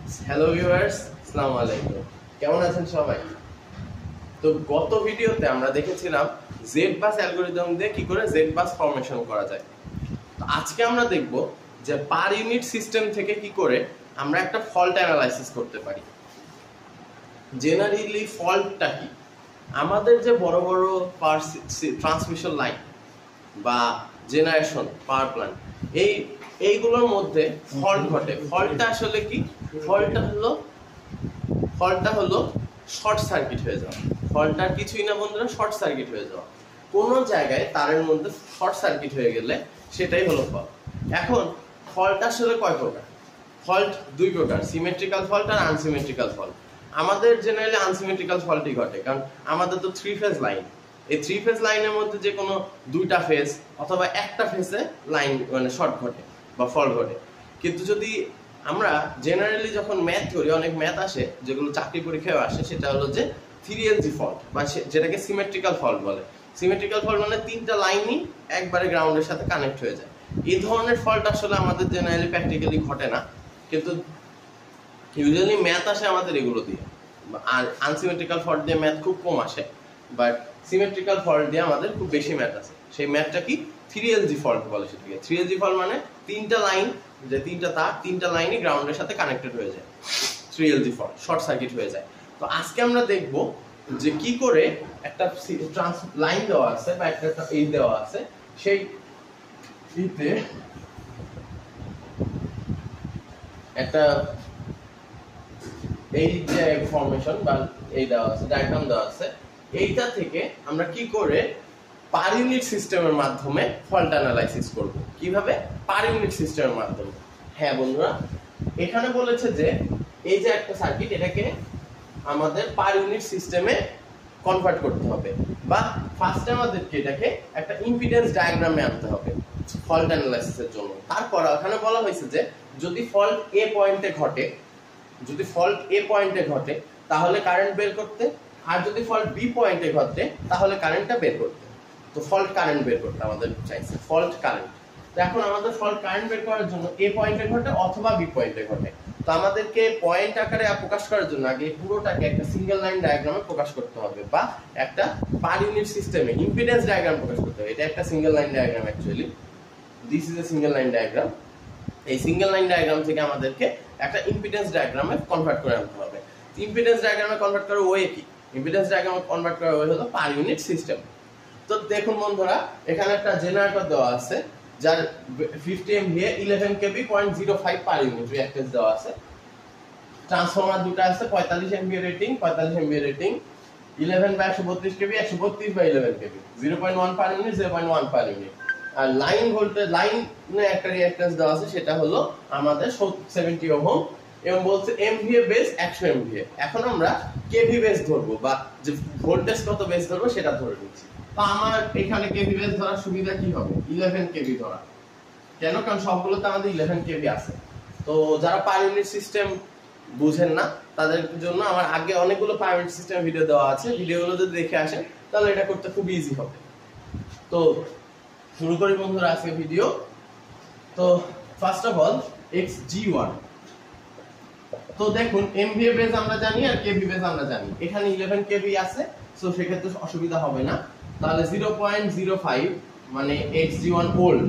Hello viewers, আসসালামু আলাইকুম। কেমন আছেন সবাই? তো গত ভিডিওতে আমরা দেখেছিলাম জেড বাস অ্যালগরিদম দিয়ে কি করে জেড বাস ফরমেশন করা যায়। তো আজকে আমরা দেখব যে পার ইউনিট সিস্টেম থেকে কি করে আমরা একটা ফল্ট অ্যানালাইসিস করতে পারি। জেনারেলি ফল্টটা কি? আমাদের যে বড় বড় পাওয়ার ট্রান্সমিশন লাইন বা জেনারেশন পাওয়ার প্ল্যান্ট এইগুলোর মধ্যে ফল্ট ঘটে। ফল্টটা আসলে কি? ফল্টটা হলো শর্ট সার্কিট হয়ে যাওয়া। ফল্টটা কিছুই না বন্ধুরা, শর্ট সার্কিট হয়ে যাওয়া। কোনো জায়গায় তারের মধ্যে শর্ট সার্কিট হয়ে গেলে সেটাই হলো ফল্ট। এখন ফল্ট আসলে কয় প্রকার? ফল্ট দুই প্রকার, সিমেট্রিক্যাল ফল্ট আর আনসিমেট্রিক্যাল ফল্ট। আমাদের জেনারেলি আনসিমেট্রিক্যাল ফল্টই ঘটে, কারণ আমাদের তো 3 ফেজ লাইন। এই 3 ফেজ লাইনের মধ্যে যে কোনো দুইটা ফেজ অথবা একটা ফেজে লাইন মানে শর্ট ঘটে বা ফল্ট ঘটে। কিন্তু যদি আমরা জেনারেলি যখন ম্যাথ করি, অনেক ম্যাথ আসে যেগুলো চাকরি পরীক্ষায় আসে, সেটা হলো যে 3LG ফল্ট বা যেটাকে সিমেট্রিক্যাল ফল্ট বলে। সিমেট্রিক্যাল ফল্ট মানে তিনটা লাইনই একবারে গ্রাউন্ডের সাথে কানেক্ট হয়ে যায়। এই ধরনের ফল্ট আসলে আমাদের জেনারেলি প্র্যাকটিক্যালি ঘটে না, কিন্তু ইউজুয়ালি ম্যাথ আসে আমাদের এগুলো দিয়ে। আর আনসিমেট্রিক্যাল ফল্ট দিয়ে ম্যাথ খুব কম আসে, বাট সিমেট্রিক্যাল ফল্ট দিয়ে আমাদের খুব বেশি ম্যাথ আছে। সেই ম্যাথটা কি? 3LG ফল্ট বলে সেটাকে। 3LG ফল্ট মানে তিনটা লাইন, যে তিনটা তার তিনটা লাইনই গ্রাউন্ডের সাথে কানেক্টেড হয়ে যায়, 3LG ফল্ট, শর্ট সার্কিট হয়ে যায়। তো আজকে আমরা দেখব যে কি করে একটা লাইন দেওয়া আছে বা একটা এই দেওয়া আছে, সেই ইতে একটা এই যে ফরমেশন বা এই দেওয়া আছে, ডায়াগ্রাম দেওয়া আছে, এইটা থেকে আমরা কি করে পার ইউনিট সিস্টেমের মাধ্যমে ফল্ট অ্যানালাইসিস করব। কিভাবে? পার ইউনিট সিস্টেমের মাধ্যমে। হ্যাঁ বন্ধুরা, এখানে বলেছে যে এই যে একটা সার্কিট, এটাকে আমাদের পার ইউনিট সিস্টেমে কনভার্ট করতে হবে, বা ফার্স্টে আমাদেরকে এটাকে একটা ইম্পিডেন্স ডায়াগ্রামে আনতে হবে ফল্ট অ্যানালাইসিসের জন্য। তারপর এখানে বলা হয়েছে যে যদি ফল্ট এ পয়েন্টে ঘটে, তাহলে কারেন্ট বের করতে, আর যদি ফল্ট বি পয়েন্টে ঘটে তাহলে কারেন্টটা বের করতে। তো ফল্ট কারেন্ট বের করতে আমাদের চাইছে, ফল্ট কারেন্ট। তো এখন আমাদের ফল্ট কারেন্ট বের করার জন্য এ পয়েন্টে ঘটে অথবা বি পয়েন্টে ঘটে। তো আমাদেরকে পয়েন্ট আকারে প্রকাশ করার জন্য আগে পুরোটাকে একটা সিঙ্গেল লাইন ডায়াগ্রামে প্রকাশ করতে হবে, বা একটা পার ইউনিট সিস্টেমে ইম্পিডেন্স ডায়াগ্রাম প্রকাশ করতে হবে। এটা একটা single line diagram, actually this is a single line diagram. এই সিঙ্গেল লাইন ডায়াগ্রাম থেকে আমাদেরকে একটা ইম্পিডেন্স ডায়াগ্রামে কনভার্ট করে আনতে হবে। ইম্পিডেন্স ডায়াগ্রামে কনভার্ট করার ওয়ে কি? ইম্পিডেন্স ডায়াগ্রামে কনভার্ট করার ওয়ে হলো পার ইউনিট সিস্টেম। তো দেখুন বন্ধুরা, এখানে একটা জেনারেটর দেওয়া আছে যার 50 MVA 11 kV 0.05 per unit reactance দেওয়া আছে। ট্রান্সফরমার দুটো আছে, 45 MVA রেটিং, 45 MVA রেটিং, 11 বা 132 kV, 132 বা 11 kV, 0.1 per unit, 0.1 per unit. আর লাইন ভোল্টেজ, লাইনে একটা রিঅ্যাক্ট্যান্স দেওয়া আছে, সেটা হলো আমাদের 70 ওহম, এবং বলছে MVA বেস 100 MVA। এখন আমরা কেভি বেস ধরবো, বা যে ভোল্টেজ কত বেস ধরবো সেটা ধরে নিচ্ছি। তো আমার এখানে কেভি বেস ধরার সুবিধা কি হবে? 11 কেভি ধরা। কেন? কারণ সবগুলোতে আমাদের 11 কেভি আছে। তো যারা পার ইউনিট সিস্টেম বুঝেন না, তাদের জন্য আমার আগে অনেকগুলো পার ইউনিট সিস্টেম ভিডিও দেওয়া আছে, ভিডিওগুলো যদি দেখে আসেন তাহলে এটা করতে খুব ইজি হবে। তো শুরু করি বন্ধুরা আজকে ভিডিও। তো ফার্স্ট অফ অল xg1। তো দেখুন, MVA বেস আমরা জানি আর কেভি বেস আমরা জানি। এখানে 11 কেভি আছে, সো সেক্ষেত্রে অসুবিধা হবে না। তাহলে 0.05 মানে xg1 ওল্ড,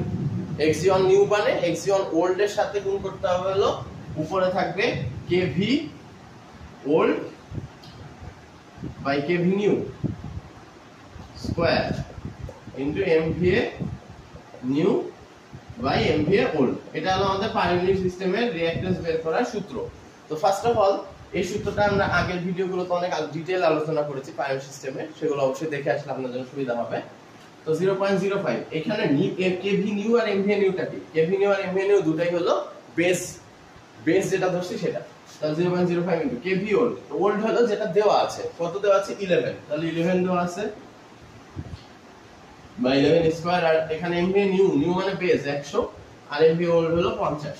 xg1 নিউ মানে xg1 ওল্ড এর সাথে গুণ করতে হবে হলো, উপরে থাকবে KV old by KV new square into MVA new by MVA old. এটা হলো আমাদের পার ইউনিট সিস্টেমের রিঅ্যাক্ট্যান্স বের করার সূত্র। তো ফার্স্ট অফ অল এই সূত্রটা আমরা আগের ভিডিওগুলোতে অনেক ডিটেইল আলোচনা করেছি পার ইউনিট সিস্টেমে, সেগুলো অবশ্যই দেখে আসলে আপনাদের জন্য সুবিধা হবে। তো 0.05 এখানে কেভি নিউ আর MVA নিউটা কি? কেভি নিউ আর MVA নিউ দুটাই হলো বেস যেটা ধরছি সেটা। তাহলে 0.05 ইনটু কেভি ওল্ড। তো ওল্ড হলো যেটা দেওয়া আছে, কত দেওয়া আছে? 11। তাহলে 11 দেওয়া আছে বাই 11 স্কয়ার, আর এখানে MVA নিউ মানে বেস 100, আর MVA ওল্ড হলো 50।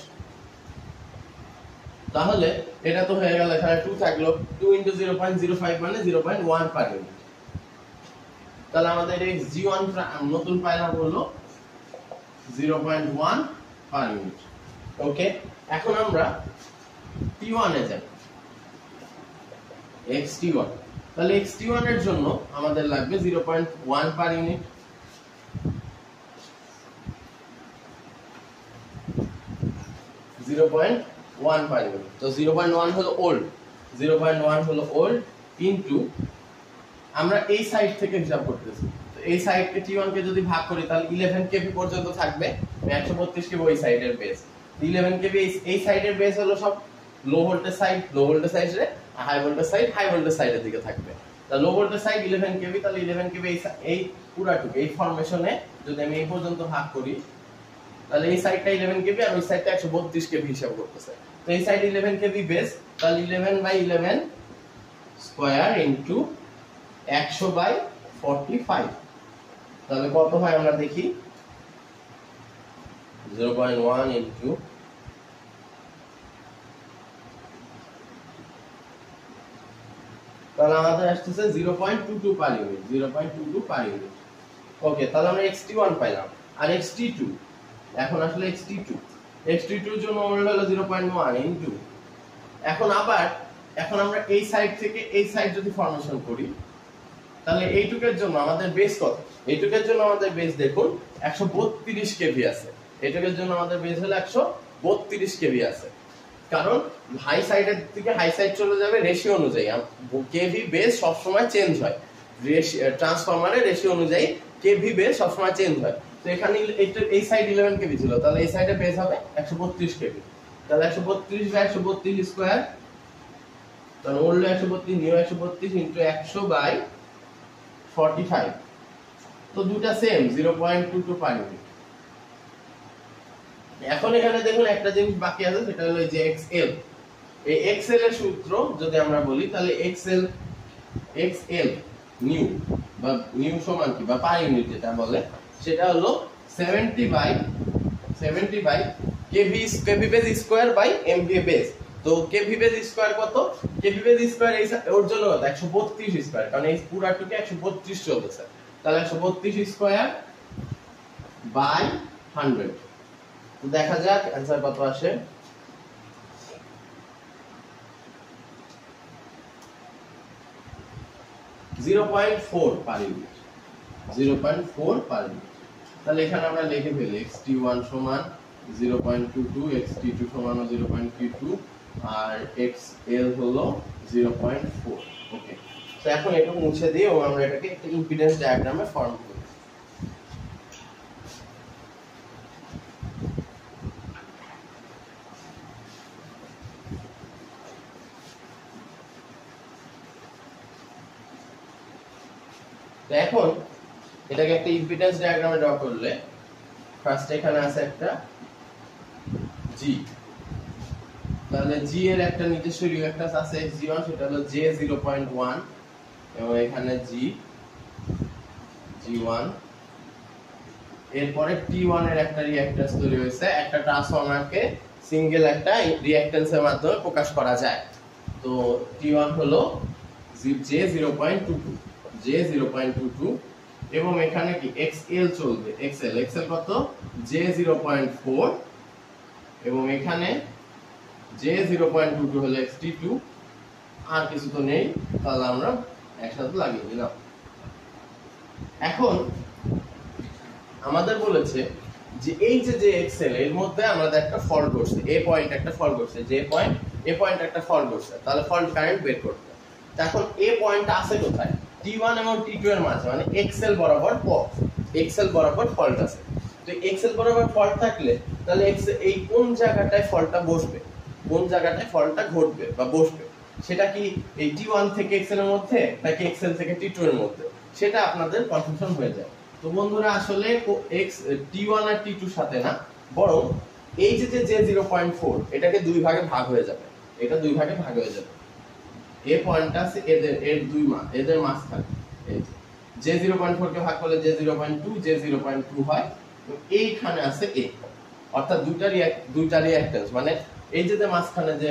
তাহলে এটা তো হয়ে গেল, এখানে 2 থাকলো, 2 ইনটু 0.05 মানে 0.1 পার ইউনিট। তাহলে আমাদের xg1 নতুন পাইলাম হলো 0.1 পার ইউনিট। ওকে, এখন আমরা T1 এ যান, xt1, তাহলে xt1 এর জন্য আমাদের লাগবে 0.1 পার ইউনিট। 0.1 পার ইউনিট, তো 0.1 হলো ওল্ড, 0.1 হলো ওল্ড ইনটু আমরা এই সাইড থেকে হিসাব করতেছি, তো এই সাইডকে T1 কে যদি ভাগ করি তাহলে 11 কেভি পর্যন্ত থাকবে, 132 কেভি ওই সাইডের বেস, 11 কেভি এই সাইডের বেস হলো সব low voltage side, low voltage সাইডে, আর হাই ভোল্টেজ সাইডের দিকে থাকবে। তা লো ভোল্টেজ সাইড 11 কেভি, তাহলে 11 কেভি এই পুরাটুকু এই ফরমেশনে যদি আমি এই পর্যন্ত ভাগ করি তাহলে এই সাইডটা 11 কেভি আর ওই সাইডটা 132 কেভি হিসাব করতেছে, তো এই সাইড 11 কেভি বেস, তাহলে 11/11 স্কয়ার ইনটু 100/45, তাহলে কত হয় আমরা দেখি, 0.1 ইনটু তাহলে আমাদের আসছে 0.22 পার ইউনিট, 0.22 পার ইউনিট। ওকে, তাহলে আমরা xt1 পাইলাম, আর xt2 এখন আসলে xt2 এর জন্য মূল্য হলো 0.1 ইনটু, এখন আমরা এই সাইড থেকে এই সাইড যদি ফরমেশন করি তাহলে এইটুকের জন্য আমাদের বেস কত, এইটুকের জন্য আমাদের বেস দেখুন 132 কেভি আছে, এইটুকের জন্য আমাদের বেস হলো 132 কেভি আছে, কারণ হাই সাইডের থেকে হাই সাইড চলে যাবে রেশিও অনুযায়ী, কেভি বেস সব সময় চেঞ্জ হয়, ট্রান্সফরমারের রেশিও অনুযায়ী কেভি বেস সব সময় চেঞ্জ হয়, তো এখানে এই সাইড 11 কেভি ছিল, তাহলে এই সাইডে বেস হবে 132 কেভি, তাহলে 132/132 স্কয়ার, তাহলে ওল্ড 132 নিউ 132 ইনটু 100/45, তো দুটো সেম 0.22 পার ইউনিট। এখন এখানে দেখুন একটা জিনিস বাকি আছে, সেটা হলো যে xl, এই xl এর সূত্র যদি আমরা বলি তাহলে xl নিউ বা নিউ সমান কি বা পার ইউনিট যেটা বলে সেটা হলো 70/70 KV base square by MVA base, তো কেভি বেস স্কয়ার কত, কেভি বেস স্কয়ার এই ওর জন্য কত 132 স্কয়ার, কারণ এই পুরাটুকে 132 চলতেছে, তাহলে 132 স্কয়ার বাই 100, তো দেখা যাক आंसर কত আসে। (0.4 পার ইউনিট, 0.4 পার ইউনিট, তাহলে এখানে আমরা লিখে ফেলি xt1 সমান 0.22, xt2 সমান 0.22 আর xl হলো 0.4। ওকে, তো এখন এটা মুছে দিয়ে আমরা এটাকে একটা ইম্পিডেন্স ডায়াগ্রামে ফর্ম করি। তো এখন এটাকে একটা ইম্পিডেন্স ডায়াগ্রামে ড্র করলে ফার্স্ট এখানে আছে একটা G, তাহলে G এর একটা নিজস্ব রিঅ্যাক্ট্যান্স আছে G1, সেটা হলো J0.1 এবং এখানে G1, এরপরে T1 এর একটা রিঅ্যাক্ট্যান্স তৈরি হয়েছে, একটা ট্রান্সফরমারকে সিঙ্গেল একটা রিঅ্যাক্ট্যান্সের মাধ্যমে প্রকাশ করা যায়, তো T1 হলো J0.22 এবং এখানে কি XL চলবে, XL কত J0.4 এবং এখানে J0.22 হলো XT2, আর কিছু তো নেই, তাহলে আমরা একসাথে লাগিয়ে দিলাম। এখন আমাদের বলেছে যে এই যে XL এর মধ্যে আমাদের একটা ফল্ট করছে, এ পয়েন্ট একটা ফল্ট করছে, এ পয়েন্ট একটা ফল্ট করছে, তাহলে ফল্ট কারেন্ট বের করতে, এখন এ পয়েন্টটা আছে কোথায়, T1 এবং T2 এর মাঝে, মানে XL বরাবর ফল্ট আছে, তো XL বরাবর ফল্ট থাকলে তাহলে এই কোন জায়গাটায় ফল্টটা বসবে, কোন জায়গাটায় ফল্টটা ঘটবে বা বসবে, সেটা কি এই T1 থেকে XL এর মধ্যে নাকি XL থেকে T2 এর মধ্যে, সেটা আপনাদের কনফিউশন হয়ে যায়। তো বন্ধুরা আসলে T1 আর T2 এর সাথে না, বরং এই যে J0.4 এটাকে দুই ভাগে ভাগ হয়ে যাবে, এটা দুই ভাগে ভাগ হয়ে যাবে, এ পয়েন্টটা আছে এদের মাঝখানে, এই যে J0.4 কে ভাগ করলে J0.2 হয়, তো এইখানে আছে A, অর্থাৎ দুইটা রিঅ্যাক্ট্যান্স, মানে এই যে মাঝখানে যে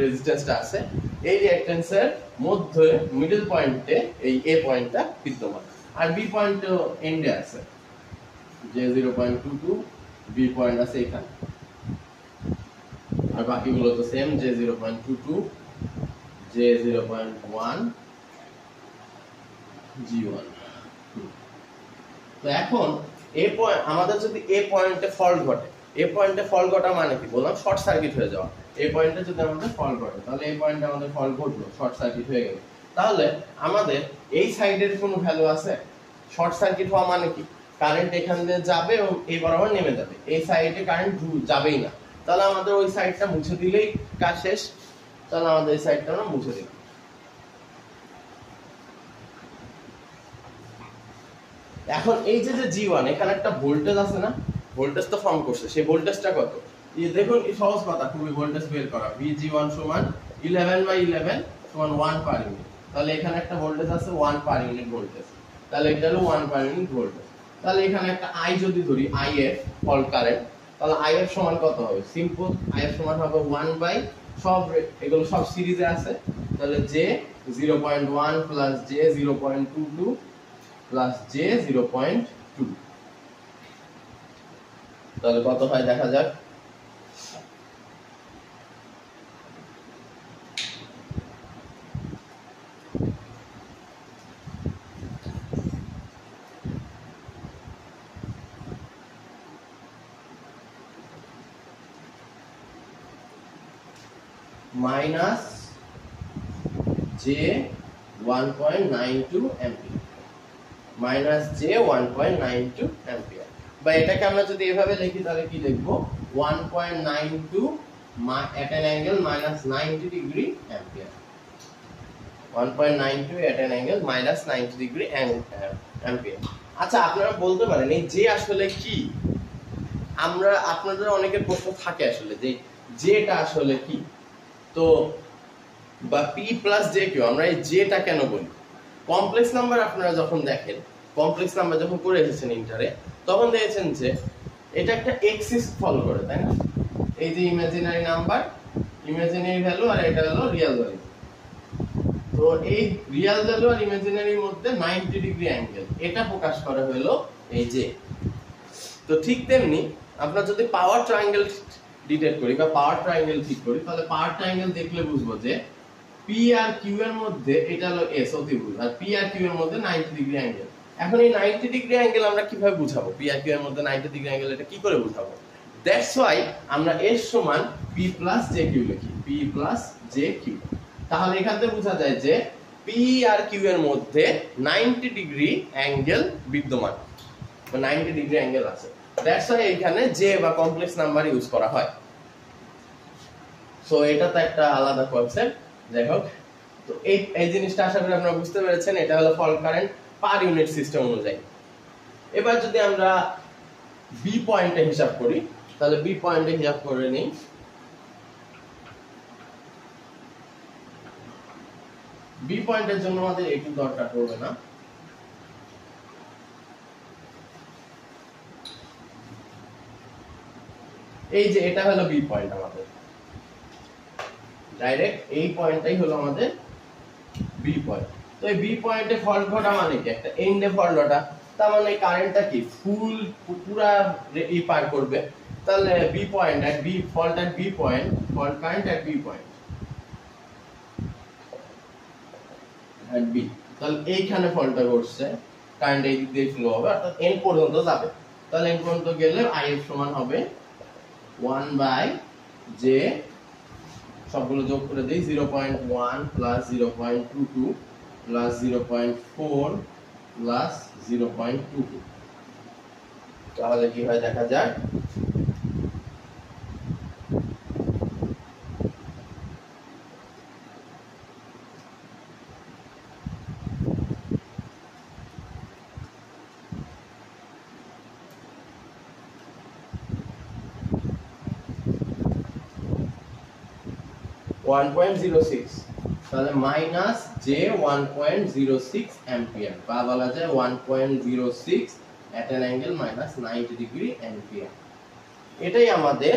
রেজিস্ট্যান্সটা আছে এই রিঅ্যাক্ট্যান্সের মধ্যে মিডল পয়েন্টে এই A পয়েন্টটা বিদ্যমান, আর B পয়েন্ট এন্ডে আছে, J0.22 B পয়েন্ট আছে এখানে, আর বাকিগুলো তো সেম, যে 0.22, যে 0.1, G1। তো এখন এ পয়েন্ট, আমাদের যদি এ পয়েন্টে ফল্ট ঘটে, এ পয়েন্টে ফল্ট ঘটা মানে কি বললাম, শর্ট সার্কিট হয়ে যাওয়া। এই পয়েন্টে যদি আমাদের ফল্ট ঘটে, তাহলে এই পয়েন্টে আমাদের ফল্ট ঘটলো, শর্ট সার্কিট হয়ে গেল। তাহলে আমাদের এই সাইডের কোনো ভ্যালু আছে? শর্ট সার্কিট হওয়া মানে কি, কারেন্ট এখান দিয়ে যাবে এবং এই বরাবর নেমে যাবে, এই সাইডে কারেন্ট যাবেই না। তাহলে আমাদের ওই সাইডটা মুছে দিলেই কাজ শেষ। তাহলে আমাদের এই সাইডটা আমরা মুছে দিলাম। এখন এই যে G1, এখানে একটা ভোল্টেজ আছে না, ভোল্টেজ তো ফর্ম করছে, সেই ভোল্টেজটা কত? এই দেখুন, এই সহজ কথা, খুবই ভোল্টেজ বের করা। VG1 সমান 11/11 সমান 1 পার ইউনিট। তাহলে এখানে একটা ভোল্টেজ আছে 1 পার ইউনিট ভোল্টেজ, তাহলে এটা হলো 1 পার ইউনিট ভোল্টেজ। তাহলে এখানে একটা I যদি ধরি, IF ফল্ট কারেন্ট, তাহলে IF সমান কত হবে? সিম্পল, IF সমান হবে 1 বাই, সব এগুলো সব সিরিজে আছে, তাহলে J 0.1 plus J 0.22 plus J 0.2। তাহলে কত হয় দেখা যাক। Minus J 1.92 ampere, minus J 1.92 ampere. বা এটাকে আমরা যদি এভাবে লিখি, তাহলে কি লিখবো? 1.92 at an angle minus 90 degree ampere, 1.92 at an angle minus 90 degree ampere। আচ্ছা, আপনারা বলতে পারেন এই J আসলে কি? আমরা, আপনাদের অনেকের প্রশ্ন থাকে আসলে যে Jটা আসলে কি। তো বা P প্লাস JQ, আমরা এই Jটা কেন বলি? কমপ্লেক্স নাম্বার আপনারা যখন দেখেন, কমপ্লেক্স নাম্বার যখন করে এসেছেন ইন্টারে, তখন দেখেছেন যে এটা একটা এক্সিস ফলো করে, তাই না? এই যে ইমাজিনারি নাম্বার, ইমাজিনারি ভ্যালু, আর এটা হলো রিয়েল ভ্যালু। তো এই রিয়েল ভ্যালু আর ইমাজিনারির মধ্যে 90 ডিগ্রি অ্যাঙ্গেল, এটা প্রকাশ করা হলো এই যে। তো ঠিক তেমনি আমরা যদি পাওয়ার ট্রায়াঙ্গেল ডিটেক্ট করি বা পাওয়ার ট্রায়াঙ্গেল ঠিক করি, তাহলে পাওয়ার ট্রায়াঙ্গেল দেখলে বুঝবো যে P আর Q এর মধ্যে, এটা হলো S অতিভুজ, আর P আর Q এর মধ্যে 90 ডিগ্রি অ্যাঙ্গেল। এখন এই 90 ডিগ্রি অ্যাঙ্গেল আমরা কিভাবে বুঝাবো? P আর Q এর মধ্যে 90 ডিগ্রি অ্যাঙ্গেল, এটা কি করে বুঝাবো? দ্যাটস ওয়াই আমরা S সমান P প্লাস JQ লিখি, P প্লাস JQ। তাহলে এখান থেকে বোঝা যায় যে P আর Q এর মধ্যে 90 ডিগ্রি অ্যাঙ্গেল বিদ্যমান, বা 90 ডিগ্রি অ্যাঙ্গেল আছে। দ্যাটস ওয়াই এখানে J বা কমপ্লেক্স নাম্বার ইউজ করা হয়। সো এটা তো একটা আলাদা কনসেপ্ট। যাই হোক, তো এই জিনিসটা আশা করি আপনারা বুঝতে পেরেছেন। এটা হলো fault current per unit system অনুযায়ী। এবার যদি আমরা বি পয়েন্টে হিসাব করি, তাহলে বি পয়েন্টে হিসাব করে নিই। বি পয়েন্টের জন্য আমাদের একটু দরকার পড়বে না। এই যে এটা হলো বি পয়েন্ট, আমাদের ডাইরেক্ট এই পয়েন্টটাই হলো আমাদের বি পয়েন্ট। তো এই বি পয়েন্টে ফল্ট ঘটা মানে কি? একটা এন্ডে ফল্ট ঘটা, তার মানে কারেন্টটা কি ফুল পুরা ই পার করবে। তাহলে বি পয়েন্ট এট বি, ফল্ট এট বি পয়েন্ট, ফল্ট কারেন্ট এট বি পয়েন্ট, এট বি। তাহলে এইখানে ফল্টটা ঘটছে, কারেন্ট এই দিক দিয়ে ফ্লো হবে, অর্থাৎ এন পর্যন্ত যাবে। তাহলে এন পর্যন্ত গেলে আইএফ সমান হবে 1 বাই জে, সবগুলো যোগ করে দেই, 0.1 প্লাস 0.22 প্লাস 0.4 প্লাস 0.22। তাহলে কি হয় দেখা যাক। তাহলে মাইনাস জে 1.06 অ্যাম্পিয়ার, বা বলা যায় 1.06 at an angle minus 90 degree ampere. এটাই আমাদের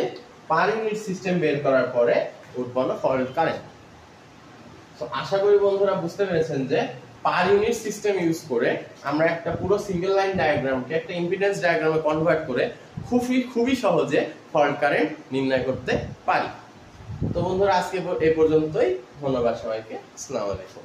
পার ইউনিট সিস্টেম বের করার পরে উৎপন্ন ফল্ট কারেন্ট। তো আশা করি বন্ধুরা বুঝতে পেরেছেন যে পার ইউনিট সিস্টেম ইউজ করে আমরা একটা পুরো সিঙ্গেল লাইন ডায়াগ্রামকে একটা ইম্পিডেন্স ডায়াগ্রামে কনভার্ট করে খুবই সহজে ফল্ট কারেন্ট নির্ণয় করতে পারি। তো বন্ধুরা আজকে এই পর্যন্তই। ধন্যবাদ সবাইকে। আসসালামু আলাইকুম।